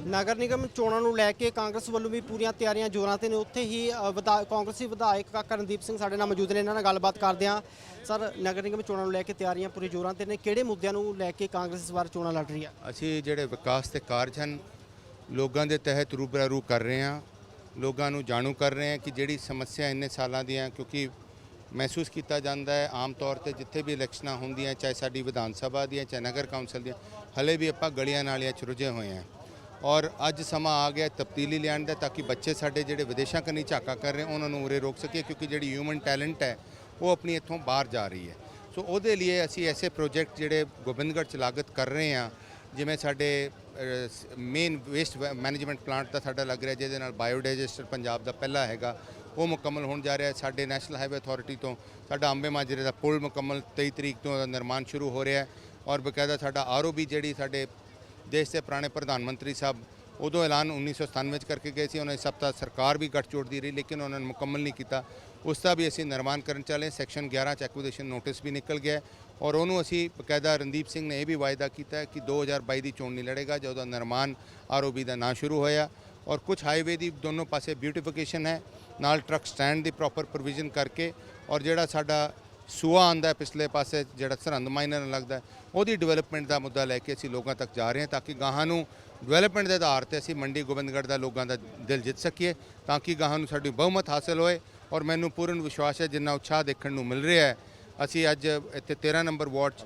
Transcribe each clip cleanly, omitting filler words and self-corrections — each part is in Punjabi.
ਨਗਰ ਨਿਗਮ ਚੋਣਾਂ ਨੂੰ ਲੈ ਕੇ ਕਾਂਗਰਸ ਵੱਲੋਂ ਵੀ ਪੂਰੀਆਂ ਤਿਆਰੀਆਂ ਜ਼ੋਰਾਂ ਤੇ ਨੇ। ਉੱਥੇ ਹੀ ਕਾਂਗਰਸੀ ਵਿਧਾਇਕ ਕਾਕਾ ਰਣਦੀਪ ਸਿੰਘ ਸਾਡੇ ਨਾਲ ਮੌਜੂਦ ਨੇ, ਇਹਨਾਂ ਨਾਲ ਗੱਲਬਾਤ ਕਰਦੇ ਹਾਂ। ਸਰ, ਨਗਰ ਨਿਗਮ ਚੋਣਾਂ ਨੂੰ ਲੈ ਕੇ ਤਿਆਰੀਆਂ ਪੂਰੇ ਜ਼ੋਰਾਂ ਤੇ ਨੇ, ਕਿਹੜੇ ਮੁੱਦਿਆਂ ਨੂੰ ਲੈ ਕੇ ਕਾਂਗਰਸ ਇਸ ਵਾਰ ਚੋਣਾਂ ਲੜ ਰਹੀ ਹੈ? ਅਸੀਂ ਜਿਹੜੇ ਵਿਕਾਸ ਦੇ ਕਾਰਜ ਹਨ ਲੋਕਾਂ ਦੇ ਤਹਿਤ ਰੂਬਰੂ ਕਰ ਰਹੇ ਹਾਂ, ਲੋਕਾਂ ਨੂੰ ਜਾਣੂ ਕਰ ਰਹੇ ਹਾਂ ਕਿ ਜਿਹੜੀ ਸਮੱਸਿਆ ਇੰਨੇ ਸਾਲਾਂ ਦੀਆਂ, ਕਿਉਂਕਿ ਮਹਿਸੂਸ ਕੀਤਾ ਜਾਂਦਾ ਹੈ ਆਮ ਤੌਰ ਤੇ ਜਿੱਥੇ ਵੀ ਇਲੈਕਸ਼ਨਾਂ ਹੁੰਦੀਆਂ, ਚਾਹੇ ਸਾਡੀ ਵਿਧਾਨ ਸਭਾ ਦੀਆਂ ਚਾਹੇ ਨਗਰ ਕੌਂਸਲ ਦੀਆਂ, ਹਲੇ ਵੀ ਆਪਾਂ ਗਲੀਆਂ ਨਾਲੀਆਂ 'ਚ ਰੁੱਝੇ ਹੋਏ ਹਾਂ। ਔਰ ਅੱਜ ਸਮਾਂ ਆ ਗਿਆ ਤਬਦੀਲੀ ਲਿਆਉਣ ਦਾ, ਤਾਂ ਕਿ ਬੱਚੇ ਸਾਡੇ ਜਿਹੜੇ ਵਿਦੇਸ਼ਾਂ ਕਨੀ ਝਾਕਾ ਕਰ ਰਹੇ ਉਹਨਾਂ ਨੂੰ ਉਰੇ ਰੋਕ ਸਕੀਏ, ਕਿਉਂਕਿ ਜਿਹੜੀ ਹਿਊਮਨ ਟੈਲੈਂਟ ਹੈ ਉਹ ਆਪਣੀ ਇੱਥੋਂ ਬਾਹਰ ਜਾ ਰਹੀ ਹੈ। ਸੋ ਉਹਦੇ ਲਈ ਅਸੀਂ ਐਸੇ ਪ੍ਰੋਜੈਕਟ ਜਿਹੜੇ ਗੋਬਿੰਦਗੜ੍ਹ 'ਚ ਲਾਗਤ ਕਰ ਰਹੇ ਹਾਂ, ਜਿਵੇਂ ਸਾਡੇ ਮੇਨ ਵੇਸਟ ਮੈਨੇਜਮੈਂਟ ਪਲਾਂਟ ਦਾ ਸਾਡਾ ਲੱਗ ਰਿਹਾ, ਜਿਹਦੇ ਨਾਲ ਬਾਇਓਡਾਈਜੈਸਟਰ ਪੰਜਾਬ ਦਾ ਪਹਿਲਾ ਹੈਗਾ ਉਹ ਮੁਕੰਮਲ ਹੋਣ ਜਾ ਰਿਹਾ ਹੈ। ਸਾਡੇ ਨੈਸ਼ਨਲ ਹਾਈਵੇ ਅਥਾਰਟੀ ਤੋਂ ਸਾਡਾ ਅੰਬੇ ਮਾਜਰੇ ਦਾ ਪੁਲ ਮੁਕੰਮਲ 23 ਤਰੀਕ ਤੋਂ ਨਿਰਮਾਣ ਸ਼ੁਰੂ ਹੋ ਰਿਹਾ ਹੈ। ਔਰ ਬਕਾਇਦਾ ਸਾਡਾ ROB ਜਿਹੜੀ ਸਾਡੇ ਦੇਸ਼ ਦੇ ਪੁਰਾਣੇ ਪ੍ਰਧਾਨ ਮੰਤਰੀ ਸਾਹਿਬ ਉਦੋਂ ਐਲਾਨ 1997 'ਚ ਕਰਕੇ ਗਏ ਸੀ, ਉਹਨਾਂ ਦੀ ਸਭ ਸਰਕਾਰ ਵੀ ਗੱਠਜੋੜ ਰਹੀ ਲੇਕਿਨ ਉਹਨਾਂ ਨੇ ਮੁਕੰਮਲ ਨਹੀਂ ਕੀਤਾ, ਉਸ ਦਾ ਵੀ ਅਸੀਂ ਨਿਰਮਾਣ ਕਰਨ ਚਾਲੇ। ਸੈਕਸ਼ਨ 11 'ਚ ਐਕੁਜ਼ੀਸ਼ਨ ਨੋਟਿਸ ਵੀ ਨਿਕਲ ਗਿਆ ਔਰ ਉਹਨੂੰ ਅਸੀਂ ਬਕਾਇਦਾ ਰਣਦੀਪ ਸਿੰਘ ਨੇ ਇਹ ਵੀ ਵਾਅਦਾ ਕੀਤਾ ਕਿ 2022 ਦੀ ਚੋਣ ਨਹੀਂ ਲੜੇਗਾ ਜਦੋਂ ਨਿਰਮਾਣ ROB ਦਾ ਨਾ ਸ਼ੁਰੂ ਹੋਇਆ। ਔਰ ਕੁਝ ਹਾਈਵੇ ਦੀ ਦੋਨੋਂ ਪਾਸੇ ਬਿਊਟੀਫਿਕੇਸ਼ਨ ਹੈ, ਨਾਲ ਟਰੱਕ ਸਟੈਂਡ ਦੀ ਪ੍ਰੋਪਰ ਪ੍ਰੋਵੀਜ਼ਨ ਕਰਕੇ, ਔਰ ਜਿਹੜਾ ਸਾਡਾ ਸੂਆ ਆਉਂਦਾ ਪਿਛਲੇ ਪਾਸੇ ਜਿਹੜਾ ਸਰਹੰਦ ਮਾਈਨਰ ਲੱਗਦਾ ਉਹਦੀ ਡਿਵੈਲਪਮੈਂਟ ਦਾ ਮੁੱਦਾ ਲੈ ਕੇ ਅਸੀਂ ਲੋਕਾਂ ਤੱਕ ਜਾ ਰਹੇ ਹਾਂ, ਤਾਂ ਕਿ ਗਾਹਾਂ ਨੂੰ ਡਿਵੈਲਪਮੈਂਟ ਦੇ ਆਧਾਰ ਤੇ ਅਸੀਂ ਮੰਡੀ ਗੋਬਿੰਦਗੜ੍ਹ ਦਾ ਲੋਕਾਂ ਦਾ ਦਿਲ ਜਿੱਤ ਸਕੀਏ, ਤਾਂ ਕਿ ਗਾਹਾਂ ਨੂੰ ਸਾਡੀ ਬਹੁਮਤ ਹਾਸਲ ਹੋਏ। ਔਰ ਮੈਨੂੰ ਪੂਰਨ ਵਿਸ਼ਵਾਸ ਹੈ ਜਿੰਨਾ ਉਤਸ਼ਾਹ ਦੇਖਣ ਨੂੰ ਮਿਲ ਰਿਹਾ ਹੈ, ਅਸੀਂ ਅੱਜ ਇੱਥੇ 13 ਨੰਬਰ ਵਾਰਡ 'ਚ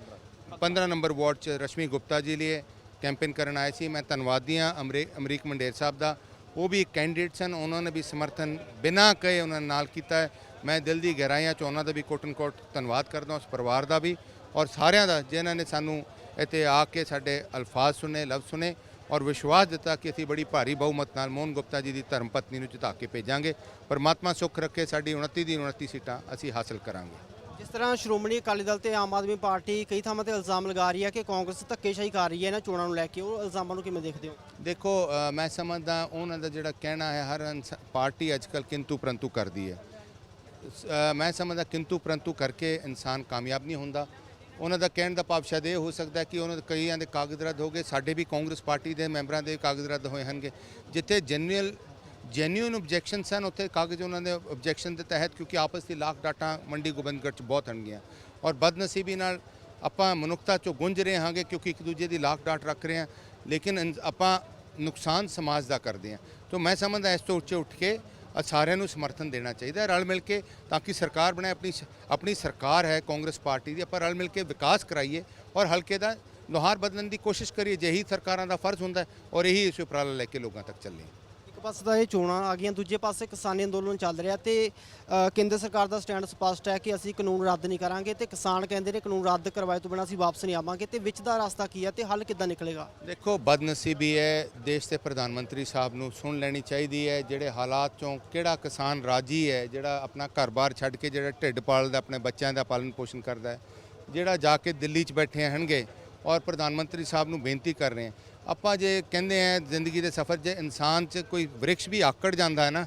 15 ਨੰਬਰ ਵਾਰਡ 'ਚ ਰਸ਼ਮੀ ਗੁਪਤਾ ਜੀ ਲਈ ਕੈਂਪੇਨ ਕਰਨ ਆਏ ਸੀ। ਮੈਂ ਧੰਨਵਾਦੀ ਹਾਂ ਅਮਰੀਕ ਮੰਡੇਰ ਸਾਹਿਬ ਦਾ, ਉਹ ਵੀ ਇੱਕ ਕੈਂਡੀਡੇਟ ਸਨ, ਉਹਨਾਂ ਨੇ ਵੀ ਸਮਰਥਨ ਬਿਨਾਂ ਕਹੇ ਉਹਨਾਂ ਨਾਲ ਕੀਤਾ ਹੈ। ਮੈਂ ਦਿਲ ਦੀ ਗਹਿਰਾਈਆਂ 'ਚ ਉਹਨਾਂ ਦਾ ਵੀ ਕੋਟ ਧੰਨਵਾਦ ਕਰਦਾ, ਉਸ ਪਰਿਵਾਰ ਦਾ ਵੀ ਔਰ ਸਾਰਿਆਂ ਦਾ ਜਿਨ੍ਹਾਂ ਨੇ ਸਾਨੂੰ ਇੱਥੇ ਆ ਕੇ ਸਾਡੇ ਅਲਫਾਜ਼ ਸੁਣੇ, ਲਫ਼ਜ਼ ਸੁਣੇ ਔਰ ਵਿਸ਼ਵਾਸ ਦਿੱਤਾ ਕਿ ਅਸੀਂ ਬੜੀ ਭਾਰੀ ਬਹੁਮਤ ਨਾਲ ਮੋਹਨ ਗੁਪਤਾ ਜੀ ਦੀ ਧਰਮ ਪਤਨੀ ਨੂੰ ਜਿਤਾ ਕੇ ਭੇਜਾਂਗੇ। ਪਰਮਾਤਮਾ ਸੁੱਖ ਰੱਖੇ, ਸਾਡੀ 29 ਦੀ 29 ਸੀਟਾਂ ਅਸੀਂ ਹਾਸਲ ਕਰਾਂਗੇ। ਜਿਸ ਤਰ੍ਹਾਂ ਸ਼੍ਰੋਮਣੀ ਅਕਾਲੀ ਦਲ ਤੇ ਆਮ ਆਦਮੀ ਪਾਰਟੀ ਕਈ ਥਾਵਾਂ ਤੇ ਇਲਜ਼ਾਮ ਲਗਾ ਰਹੀ ਹੈ ਕਿ ਕਾਂਗਰਸ ਧੱਕੇਸ਼ਾਹੀ ਕਰ ਰਹੀ ਹੈ ਇਹਨਾਂ ਚੋਣਾਂ ਨੂੰ ਲੈ ਕੇ, ਉਹ ਇਲਜ਼ਾਮਾਂ ਨੂੰ ਕਿਵੇਂ ਦੇਖਦੇ ਹੋ? ਦੇਖੋ, ਮੈਂ ਸਮਝਦਾ ਉਹਨਾਂ ਦਾ ਜਿਹੜਾ ਕਹਿਣਾ ਹੈ ਹਰ ਪਾਰਟੀ ਅੱਜ ਕੱਲ੍ਹ ਕਿੰਤੂ ਪ੍ਰੰਤੂ ਕਰਦੀ ਹੈ। ਮੈਂ ਸਮਝਦਾ ਕਿੰਤੂ ਪ੍ਰੰਤੂ ਕਰਕੇ ਇਨਸਾਨ ਕਾਮਯਾਬ ਨਹੀਂ ਹੁੰਦਾ। ਉਹਨਾਂ ਦਾ ਕਹਿਣ ਦਾ ਭਾਵ ਸ਼ਾਇਦ ਇਹ ਹੋ ਸਕਦਾ ਕਿ ਉਹਨਾਂ ਦੇ ਕਈਆਂ ਦੇ ਕਾਗਜ਼ ਰੱਦ ਹੋ ਗਏ, ਸਾਡੇ ਵੀ ਕਾਂਗਰਸ ਪਾਰਟੀ ਦੇ ਮੈਂਬਰਾਂ ਦੇ ਕਾਗਜ਼ ਰੱਦ ਹੋਏ ਹੋਣਗੇ। ਜਿੱਥੇ ਜੈਨੂਅਨ ਆਬਜੈਕਸ਼ਨ ਸਨ ਉੱਥੇ ਕਾਗਜ਼ ਉਹਨਾਂ ਦੇ ਆਬਜੈਕਸ਼ਨ ਦੇ ਤਹਿਤ, ਕਿਉਂਕਿ ਆਪਸ ਦੀ ਲਾਖ ਡਾਟਾ ਮੰਡੀ ਗੋਬਿੰਦਗੜ੍ਹ 'ਚ ਬਹੁਤ ਹੋਣਗੀਆਂ ਔਰ ਬਦਨਸੀਬੀ ਨਾਲ ਆਪਾਂ ਮਨੁੱਖਤਾ 'ਚੋਂ ਗੁੰਜ ਰਹੇ ਹਾਂਗੇ, ਕਿਉਂਕਿ ਇੱਕ ਦੂਜੇ ਦੀ ਲਾਖ ਡਾਟ ਰੱਖ ਰਹੇ ਹਾਂ, ਲੇਕਿਨ ਆਪਾਂ ਨੁਕਸਾਨ ਸਮਾਜ ਦਾ ਕਰਦੇ ਹਾਂ। ਤਾਂ ਮੈਂ ਸਮਝਦਾ ਇਸ ਤੋਂ ਉੱਚੇ ਉੱਠ ਕੇ ਸਾਰਿਆਂ ਨੂੰ ਸਮਰਥਨ ਦੇਣਾ ਚਾਹੀਦਾ ਰਲ ਮਿਲ ਕੇ, ਤਾਂ ਕਿ ਸਰਕਾਰ ਬਣੇ। ਆਪਣੀ ਸਰਕਾਰ ਹੈ ਕਾਂਗਰਸ ਪਾਰਟੀ ਦੀ, ਆਪਾਂ ਰਲ ਮਿਲ ਕੇ ਵਿਕਾਸ ਕਰਾਈਏ ਔਰ ਹਲਕੇ ਦਾ ਨੁਹਾਰ ਬਦਲਣ ਦੀ ਕੋਸ਼ਿਸ਼ ਕਰੀਏ, ਜਿਹੀ ਸਰਕਾਰਾਂ ਦਾ ਫਰਜ਼ ਹੁੰਦਾ ਔਰ ਇਹੀ ਇਸ ਉਪਰਾਲਾ ਲੈ ਕੇ ਲੋਕਾਂ ਤੱਕ ਚੱਲੇ। ਇੱਕ ਪਾਸੇ ਤਾਂ ਇਹ ਚੋਣਾਂ ਆ ਗਈਆਂ, ਦੂਜੇ ਪਾਸੇ ਕਿਸਾਨੀ ਅੰਦੋਲਨ ਚੱਲ ਰਿਹਾ ਤੇ ਕੇਂਦਰ ਸਰਕਾਰ ਦਾ ਸਟੈਂਡ ਸਪਸ਼ਟ ਹੈ ਕਿ ਅਸੀਂ ਕਾਨੂੰਨ ਰੱਦ ਨਹੀਂ ਕਰਾਂਗੇ, ਤੇ ਕਿਸਾਨ ਕਹਿੰਦੇ ਨੇ ਕਾਨੂੰਨ ਰੱਦ ਕਰਵਾਏ ਤੋਂ ਬਿਨਾਂ ਅਸੀਂ ਵਾਪਸ ਨਹੀਂ ਆਵਾਂਗੇ। ਤੇ ਵਿੱਚ ਦਾ ਰਸਤਾ ਕੀ ਹੈ ਤੇ ਹੱਲ ਕਿੱਦਾਂ ਨਿਕਲੇਗਾ? ਦੇਖੋ, ਬਦਨਸੀਬੀ ਹੈ, ਦੇਸ਼ ਦੇ ਪ੍ਰਧਾਨ ਮੰਤਰੀ ਸਾਹਿਬ ਨੂੰ ਸੁਣ ਲੈਣੀ ਚਾਹੀਦੀ ਹੈ। ਜਿਹੜੇ ਹਾਲਾਤ 'ਚੋਂ ਕਿਹੜਾ ਕਿਸਾਨ ਰਾਜੀ ਹੈ ਜਿਹੜਾ ਆਪਣਾ ਘਰ-ਬਾਰ ਛੱਡ ਕੇ, ਜਿਹੜਾ ਢਿੱਡ ਪਾਲਦਾ, ਆਪਣੇ ਬੱਚਿਆਂ ਦਾ ਪਾਲਣ ਪੋਸ਼ਣ ਕਰਦਾ ਹੈ, ਜਿਹੜਾ ਜਾ ਕੇ ਦਿੱਲੀ 'ਚ ਬੈਠੇ ਹੋਣਗੇ ਔਰ ਪ੍ਰਧਾਨ ਮੰਤਰੀ ਸਾਹਿਬ ਨੂੰ ਬੇਨਤੀ ਕਰ ਰਹੇ ਹਾਂ। ਆਪਾਂ ਜੇ ਕਹਿੰਦੇ ਆ ਜ਼ਿੰਦਗੀ ਦੇ ਸਫ਼ਰ 'ਚ ਇਨਸਾਨ 'ਚ ਕੋਈ ਵ੍ਰਿਕਸ਼ ਵੀ ਆਕੜ ਜਾਂਦਾ ਹੈ ਨਾ,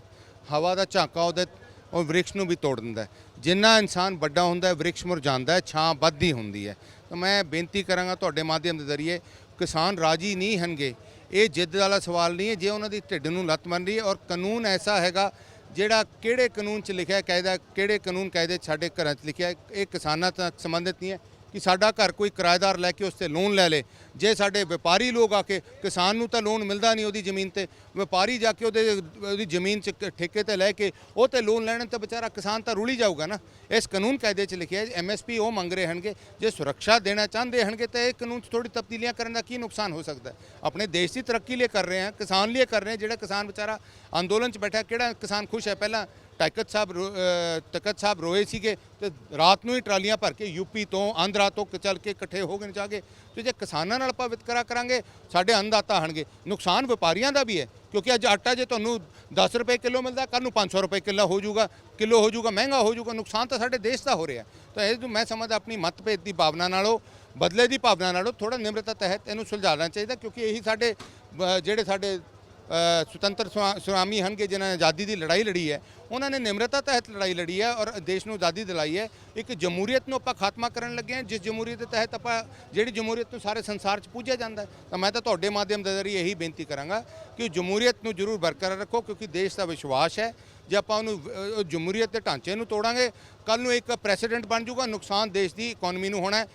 ਹਵਾ ਦਾ ਝਾਂਕਾ ਉਹਦੇ ਉਹ ਵ੍ਰਿਕਸ਼ ਨੂੰ ਵੀ ਤੋੜ ਦਿੰਦਾ। ਜਿੰਨਾ ਇਨਸਾਨ ਵੱਡਾ ਹੁੰਦਾ ਹੈ ਵ੍ਰਿਕਸ਼ ਮੁਰਝਾਉਂਦਾ ਹੈ, ਛਾਂ ਵੱਧਦੀ ਹੁੰਦੀ ਹੈ। ਤਾਂ ਮੈਂ ਬੇਨਤੀ ਕਰਾਂਗਾ ਤੁਹਾਡੇ ਮਾਧਿਅਮ ਦੇ ਜ਼ਰੀਏ, ਕਿਸਾਨ ਰਾਜੀ ਨਹੀਂ ਹੋਣਗੇ, ਇਹ ਜਿੱਦ ਵਾਲਾ ਸਵਾਲ ਨਹੀਂ ਹੈ। ਜੇ ਉਹਨਾਂ ਦੀ ਢਿੱਡ ਨੂੰ ਲੱਤ ਮੰਨ ਰਹੀ ਹੈ ਔਰ ਕਾਨੂੰਨ ਐਸਾ ਹੈਗਾ ਜਿਹੜਾ ਕਿਹੜੇ ਕਾਨੂੰਨ 'ਚ ਲਿਖਿਆ ਕਾਇਦਾ, ਕਿਹੜੇ ਕਾਨੂੰਨ ਕਾਇਦੇ ਸਾਡੇ ਘਰਾਂ 'ਚ ਲਿਖਿਆ, ਇਹ ਕਿਸਾਨਾਂ ਤੱਕ ਸੰਬੰਧਿਤ ਨਹੀਂ ਹੈ ਕਿ ਸਾਡਾ ਘਰ ਕੋਈ ਕਿਰਾਏਦਾਰ ਲੈ ਕੇ ਉਸ 'ਤੇ ਲੋਨ ਲੈ ਲੇ। ਜੇ ਸਾਡੇ ਵਪਾਰੀ ਲੋਕ ਆ ਕੇ, ਕਿਸਾਨ ਨੂੰ ਤਾਂ ਲੋਨ ਮਿਲਦਾ ਨਹੀਂ ਉਹਦੀ ਜ਼ਮੀਨ ਤੇ, ਵਪਾਰੀ ਜਾ ਕੇ ਉਹਦੀ ਜ਼ਮੀਨ 'ਚ ਠੇਕੇ ਤੇ ਲੈ ਕੇ ਉਹ ਤੇ ਲੋਨ ਲੈਣ ਤਾਂ ਵਿਚਾਰਾ ਕਿਸਾਨ ਤਾਂ ਰੁਲੀ ਜਾਊਗਾ ਨਾ। ਇਸ ਕਾਨੂੰਨ ਕਾਇਦੇ 'ਚ ਲਿਖਿਆ MSP ਉਹ ਮੰਗ ਰਹੇ ਹਨਗੇ, ਜੇ ਸੁਰੱਖਿਆ ਦੇਣਾ ਚਾਹੁੰਦੇ ਹਨਗੇ ਤਾਂ ਇਹ ਕਾਨੂੰਨ 'ਚ ਥੋੜੀ ਤਬਦੀਲੀਆਂ ਕਰਨ ਦਾ ਕੀ ਨੁਕਸਾਨ ਹੋ ਸਕਦਾ? ਆਪਣੇ ਦੇਸ਼ ਦੀ ਤਰੱਕੀ ਲਈ ਕਰ ਰਹੇ ਹਾਂ, ਕਿਸਾਨ ਲਈ ਕਰ ਰਹੇ ਹਾਂ। ਜਿਹੜਾ ਕਿਸਾਨ ਵਿਚਾਰਾ ਅੰਦੋਲਨ 'ਚ ਬੈਠਾ, ਕਿਹੜਾ ਕਿਸਾਨ ਖੁਸ਼ ਹੈ? ਪਹਿਲਾਂ ਤਖਤ ਸਾਹਿਬ ਰੋਏ ਸੀਗੇ ਤੇ ਰਾਤ ਨੂੰ ਹੀ ਟਰਾਲੀਆਂ ਭਰ ਕੇ ਯੂਪੀ ਤੋਂ, ਆਂਧਰਾ ਤੋਂ ਚੱਲ ਕੇ ਇਕੱਠੇ ਹੋ ਗਏ ਜਾ ਕੇ। ਤੇ ਜੇ ਕਿਸਾਨਾਂ ਨਾਲ ਆਪਾਂ ਵਿਤਕਰਾ ਕਰਾਂਗੇ, ਸਾਡੇ ਅੰਨਦਾਤਾ ਹਣਗੇ। ਨੁਕਸਾਨ ਵਪਾਰੀਆਂ ਦਾ ਵੀ ਹੈ, ਕਿਉਂਕਿ ਅੱਜ ਆਟਾ ਜੇ ਤੁਹਾਨੂੰ 10 ਰੁਪਏ ਕਿਲੋ ਮਿਲਦਾ, ਕੱਲ੍ਹ ਨੂੰ 500 ਰੁਪਏ ਕਿਲੋ ਹੋ ਜਾਊਗਾ, ਮਹਿੰਗਾ ਹੋ ਜਾਊਗਾ। ਨੁਕਸਾਨ ਤਾਂ ਸਾਡੇ ਦੇਸ਼ ਦਾ ਹੋ ਰਿਹਾ। ਤਾਂ ਇਹ ਮੈਂ ਸਮਝਦਾ ਆਪਣੀ ਮਤਭੇਦ ਦੀ ਭਾਵਨਾ ਨਾਲੋਂ, ਬਦਲੇ ਦੀ ਭਾਵਨਾ ਨਾਲੋਂ ਥੋੜਾ ਨਿਮਰਤਾ ਤਹਿਤ ਇਹਨੂੰ ਸੁਲਝਾਉਣਾ ਚਾਹੀਦਾ, ਕਿਉਂਕਿ ਇਹੀ ਸਾਡੇ ਜਿਹੜੇ ਸਾਡੇ ਸੁਤੰਤਰ ਸੁਆਮੀ ਹਨਗੇ ਜਿਨ੍ਹਾਂ ਨੇ ਆਜ਼ਾਦੀ ਦੀ ਲੜਾਈ ਲੜੀ ਹੈ, ਉਹਨਾਂ ਨੇ ਨਿਮਰਤਾ ਤਹਿਤ ਲੜਾਈ ਲੜੀ ਹੈ ਔਰ ਦੇਸ਼ ਨੂੰ ਆਜ਼ਾਦੀ ਦਿਲਾਈ ਹੈ। ਇੱਕ ਜਮਹੂਰੀਅਤ ਨੂੰ ਆਪਾਂ ਖਾਤਮਾ ਕਰਨ ਲੱਗੇ ਹਾਂ, ਜਿਸ ਜਮਹੂਰੀਅਤ ਦੇ ਤਹਿਤ ਆਪਾਂ ਜਿਹੜੀ ਜਮਹੂਰੀਅਤ ਨੂੰ ਸਾਰੇ ਸੰਸਾਰ 'ਚ ਪੂਜਿਆ ਜਾਂਦਾ ਹੈ। ਤਾਂ ਮੈਂ ਤਾਂ ਤੁਹਾਡੇ ਮਾਧਿਅਮ ਦੇ ਜ਼ਰੀਏ ਇਹੀ ਬੇਨਤੀ ਕਰਾਂਗਾ ਕਿ ਜਮਹੂਰੀਅਤ ਨੂੰ ਜ਼ਰੂਰ ਬਰਕਰਾਰ ਰੱਖੋ, ਕਿਉਂਕਿ ਦੇਸ਼ ਦਾ ਵਿਸ਼ਵਾਸ ਹੈ। ਜੇ ਆਪਾਂ ਉਹਨੂੰ ਜਮਹੂਰੀਅਤ ਦੇ ਢਾਂਚੇ ਨੂੰ ਤੋੜਾਂਗੇ, ਕੱਲ ਨੂੰ ਇੱਕ ਪ੍ਰੈਸੀਡੈਂਟ ਬਣ ਜਾਊਗਾ, ਨੁਕਸਾਨ ਦੇਸ਼ ਦੀ ਇਕਨੋਮੀ ਨੂੰ ਹੋਣਾ ਹੈ।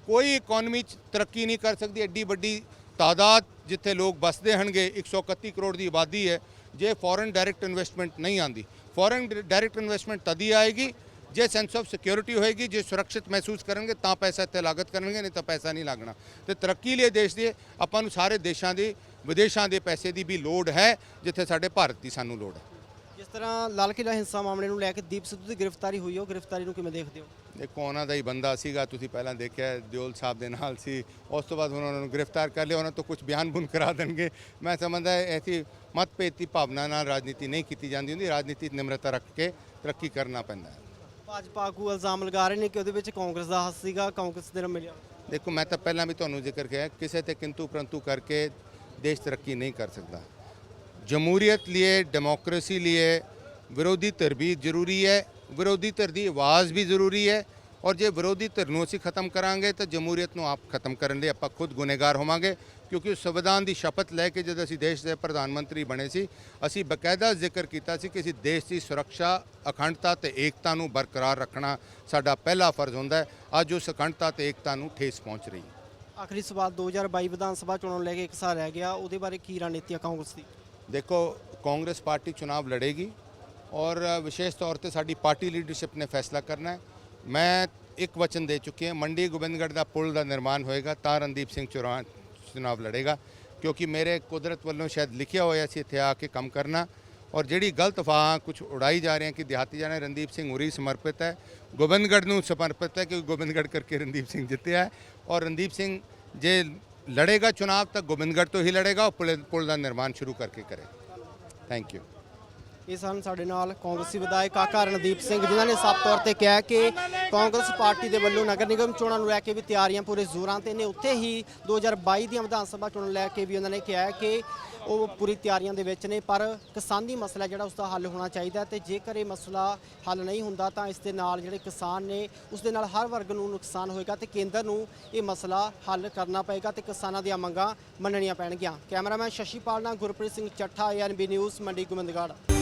ਕੋਈ ਇਕਨੋਮੀ 'ਚ ਤਰੱਕੀ ਨਹੀਂ ਕਰ ਸਕਦੀ ਐਡੀ ਵੱਡੀ ਤਾਦਾਦ ਜਿੱਥੇ ਲੋਕ ਬਸਦੇ ਹਨਗੇ, 131 ਕਰੋੜ ਦੀ ਆਬਾਦੀ ਹੈ, ਜੇ ਫੋਰਨ ਡਾਇਰੈਕਟ ਇਨਵੈਸਟਮੈਂਟ ਨਹੀਂ ਆਉਂਦੀ। ਫੋਰਨ ਡਾਇਰੈਕਟ ਇਨਵੈਸਟਮੈਂਟ ਤਦ ਹੀ ਆਏਗੀ ਜੇ ਸੈਂਸ ਆਫ ਸਿਕਿਉਰਿਟੀ ਹੋਏਗੀ, ਜੇ ਸੁਰੱਖਿਅਤ ਮਹਿਸੂਸ ਕਰਨਗੇ ਤਾਂ ਪੈਸਾ ਇੱਥੇ ਲਾਗਤ ਕਰਨਗੇ, ਨਹੀਂ ਤਾਂ ਪੈਸਾ ਨਹੀਂ ਲੱਗਣਾ। ਤੇ ਤਰੱਕੀ ਲਈ ਦੇਸ਼ ਦੇ ਆਪਾਂ ਨੂੰ ਸਾਰੇ ਦੇਸ਼ਾਂ ਦੇ ਵਿਦੇਸ਼ਾਂ ਦੇ ਪੈਸੇ ਦੀ ਵੀ ਲੋੜ ਹੈ, ਜਿੱਥੇ ਸਾਡੇ ਭਾਰਤ ਦੀ ਸਾਨੂੰ ਲੋੜ ਹੈ। ਜਿਸ ਤਰ੍ਹਾਂ ਲਾਲ ਕਿਲ੍ਹਾ ਹਿੰਸਾ ਮਾਮਲੇ ਨੂੰ ਲੈ ਕੇ ਦੀਪ ਸਿੱਧੂ ਦੀ ਗ੍ਰਿਫਤਾਰੀ ਹੋਈ, ਉਹ ਗ੍ਰਿਫਤਾਰੀ ਨੂੰ ਕਿਵੇਂ ਦੇਖਦੇ ਹੋ? ਦੇਖੋ, ਉਹਨਾਂ ਦਾ ਹੀ ਬੰਦਾ ਸੀਗਾ, ਤੁਸੀਂ ਪਹਿਲਾਂ ਦੇਖਿਆ ਦਿਓਲ ਸਾਹਿਬ ਦੇ ਨਾਲ ਸੀ, ਉਸ ਤੋਂ ਬਾਅਦ ਉਹਨਾਂ ਨੂੰ ਗ੍ਰਿਫਤਾਰ ਕਰ ਲਿਆ। ਉਹਨਾਂ ਤੋਂ ਕੁਝ ਬਿਆਨ ਬੁਨ ਕਰਾ ਦੇਣਗੇ। ਮੈਂ ਸਮਝਦਾ ਐਸੀ ਮਤਭੇਦ ਦੀ ਭਾਵਨਾ ਨਾਲ ਰਾਜਨੀਤੀ ਨਹੀਂ ਕੀਤੀ ਜਾਂਦੀ ਹੁੰਦੀ। ਰਾਜਨੀਤੀ ਨਿਮਰਤਾ ਰੱਖ ਕੇ ਤਰੱਕੀ ਕਰਨਾ ਪੈਂਦਾ ਹੈ। ਭਾਜਪਾ ਆਗੂ ਇਲਜ਼ਾਮ ਲਗਾ ਰਹੇ ਨੇ ਕਿ ਉਹਦੇ ਵਿੱਚ ਕਾਂਗਰਸ ਦਾ ਹੱਥ ਸੀਗਾ, ਕਾਂਗਰਸ ਦੇ ਨਾਲ ਮਿਲਿਆ। ਦੇਖੋ, ਮੈਂ ਤਾਂ ਪਹਿਲਾਂ ਵੀ ਤੁਹਾਨੂੰ ਜ਼ਿਕਰ ਕਿਹਾ, ਕਿਸੇ ਤੇ ਕਿੰਤੂ ਪਰੰਤੂ ਕਰਕੇ ਦੇਸ਼ ਤਰੱਕੀ ਨਹੀਂ ਕਰ ਸਕਦਾ। ਜਮਹੂਰੀਅਤ ਲਈ, डेमोक्रेसी लिए ਵਿਰੋਧੀ ਧਿਰ ਵੀ ਜ਼ਰੂਰੀ ਹੈ, ਵਿਰੋਧੀ ਧਿਰ ਦੀ ਆਵਾਜ਼ ਵੀ ਜ਼ਰੂਰੀ ਹੈ। ਔਰ ਜੇ ਵਿਰੋਧੀ ਧਿਰ ਨੂੰ ਅਸੀਂ ਖਤਮ ਕਰਾਂਗੇ ਤਾਂ ਜਮਹੂਰੀਅਤ ਨੂੰ ਆਪ ਖਤਮ ਕਰਨ ਲਈ ਆਪਾਂ ਖੁਦ ਗੁਨੇਗਾਰ ਹੋਵਾਂਗੇ। ਕਿਉਂਕਿ ਸੰਵਿਧਾਨ ਦੀ ਸ਼ਪਥ ਲੈ ਕੇ ਜਦ ਅਸੀਂ ਦੇਸ਼ ਦੇ ਪ੍ਰਧਾਨ ਮੰਤਰੀ ਬਣੇ ਸੀ, ਅਸੀਂ ਬਕਾਇਦਾ ਜ਼ਿਕਰ ਕੀਤਾ ਸੀ ਕਿ ਅਸੀਂ ਦੇਸ਼ ਦੀ ਸੁਰੱਖਿਆ, ਅਖੰਡਤਾ ਤੇ ਏਕਤਾ ਨੂੰ ਬਰਕਰਾਰ ਰੱਖਣਾ ਸਾਡਾ ਪਹਿਲਾ ਫਰਜ਼ ਹੁੰਦਾ ਹੈ। ਅੱਜ ਉਸ ਅਖੰਡਤਾ ਤੇ ਏਕਤਾ ਨੂੰ ਠੇਸ ਪਹੁੰਚ ਰਹੀ ਹੈ। ਆਖਰੀ ਸਵਾਲ, 2022 ਵਿਧਾਨ ਸਭਾ ਚੋਣਾਂ ਨੂੰ ਲੈ ਕੇ ਇੱਕ ਸਾਲ ਰਹਿ ਗਿਆ, ਉਹਦੇ ਬਾਰੇ ਕੀ ਰਣਨੀਤੀ ਹੈ ਕਾਂਗਰਸ ਦੀ? ਦੇਖੋ, ਕਾਂਗਰਸ ਪਾਰਟੀ ਚੁਣਾਵ ਲੜੇਗੀ ਔਰ ਵਿਸ਼ੇਸ਼ ਤੌਰ ਤੇ ਸਾਡੀ ਪਾर्टी ਲੀਡਰਸ਼ਿਪ ਨੇ ਫੈਸਲਾ ਕਰਨਾ ਹੈ। ਮੈਂ ਇੱਕ ਵਚਨ ਦੇ ਚੁੱਕੇ ਹਾਂ, ਮੰਡੀ ਗੋਬਿੰਦਗੜ੍ਹ ਦਾ ਪੁਲ ਦਾ ਨਿਰਮਾਣ ਹੋਏਗਾ ਤਾਂ ਰਣਦੀਪ ਸਿੰਘ ਚੁਣਾਵ ਲੜੇਗਾ, ਕਿਉਂਕਿ ਮੇਰੇ ਕੁਦਰਤ ਵੱਲੋਂ ਸ਼ਾਇਦ ਲਿਖਿਆ ਹੋਇਆ ਸੀ ਇੱਥੇ ਆ ਕੇ ਕੰਮ ਕਰਨਾ। ਔਰ ਜਿਹੜੀ ਗਲਤ ਅਫਵਾਹਾਂ ਕੁਝ ਉਡਾਈ ਜਾ ਰਹੀਆਂ ਕਿ ਦਿਹਾਤੀ ਜਾਣੇ ਰਣਦੀਪ ਸਿੰਘ ਉਰੀ ਸਮਰਪਿਤ ਹੈ, ਗੋਬਿੰਦਗੜ੍ਹ ਨੂੰ ਸਮਰਪਿਤ ਹੈ, ਕਿਉਂਕਿ ਗੋਬਿੰਦਗੜ੍ਹ ਕਰਕੇ ਰਣਦੀਪ ਸਿੰਘ ਜਿੱਤਿਆ ਹੈ। ਔਰ ਰਣਦੀਪ ਸਿੰਘ ਜੇ ਲੜੇਗਾ ਚੁਣਾਵ ਤਾਂ ਗੋਬਿੰਦਗੜ੍ਹ ਤੋਂ ਹੀ ਲੜੇਗਾ, ਉਹ ਪੁਲ ਦਾ ਨਿਰਮਾਣ ਸ਼ੁਰੂ ਕਰਕੇ ਕਰੇਗਾ। Thank you. ਇਹ ਸਨ ਸਾਡੇ ਨਾਲ ਕਾਂਗਰਸੀ ਵਿਧਾਇਕ ਕਾਕਾ ਰਣਦੀਪ ਸਿੰਘ, ਜਿਨ੍ਹਾਂ ਨੇ ਸਾਫ਼ ਤੌਰ ਤੇ ਕਿਹਾ ਕਿ ਕਾਂਗਰਸ ਪਾਰਟੀ ਦੇ ਵੱਲੋਂ ਨਗਰ ਨਿਗਮ ਚੋਣਾਂ ਨੂੰ ਲੈ ਕੇ ਵੀ ਤਿਆਰੀਆਂ ਪੂਰੇ ਜ਼ੋਰਾਂ ਤੇ ਨੇ। ਉੱਥੇ ਹੀ 2022 ਦੀਆਂ ਵਿਧਾਨ ਸਭਾ ਚੋਣਾਂ ਨੂੰ ਲੈ ਕੇ ਵੀ ਉਹਨਾਂ ਨੇ ਕਿਹਾ ਕਿ ਉਹ ਪੂਰੀ ਤਿਆਰੀਆਂ ਦੇ ਵਿੱਚ ਨੇ, ਪਰ ਕਿਸਾਨੀ ਮਸਲਾ ਜਿਹੜਾ ਉਸ ਦਾ ਹੱਲ ਹੋਣਾ ਚਾਹੀਦਾ ਤੇ ਜੇਕਰ ਇਹ ਮਸਲਾ ਹੱਲ ਨਹੀਂ ਹੁੰਦਾ ਤਾਂ ਇਸ ਦੇ ਨਾਲ ਜਿਹੜੇ ਕਿਸਾਨ ਨੇ ਉਸ ਦੇ ਨਾਲ ਹਰ ਵਰਗ ਨੂੰ ਨੁਕਸਾਨ ਹੋਏਗਾ ਤੇ ਕੇਂਦਰ ਨੂੰ ਇਹ ਮਸਲਾ ਹੱਲ ਕਰਨਾ ਪਏਗਾ ਤੇ ਕਿਸਾਨਾਂ ਦੀਆਂ ਮੰਗਾਂ ਮੰਨਣੀਆਂ ਪੈਣਗੀਆਂ। ਕੈਮਰਾਮੈਨ ਸ਼ਸ਼ੀਪਾਲ ਨਾਲ ਗੁਰਪ੍ਰੀਤ ਸਿੰਘ ਚੱਠਾ, ANB ਨਿਊਜ਼, ਮੰਡੀ ਗੋਬਿੰਦਗੜ੍ਹ।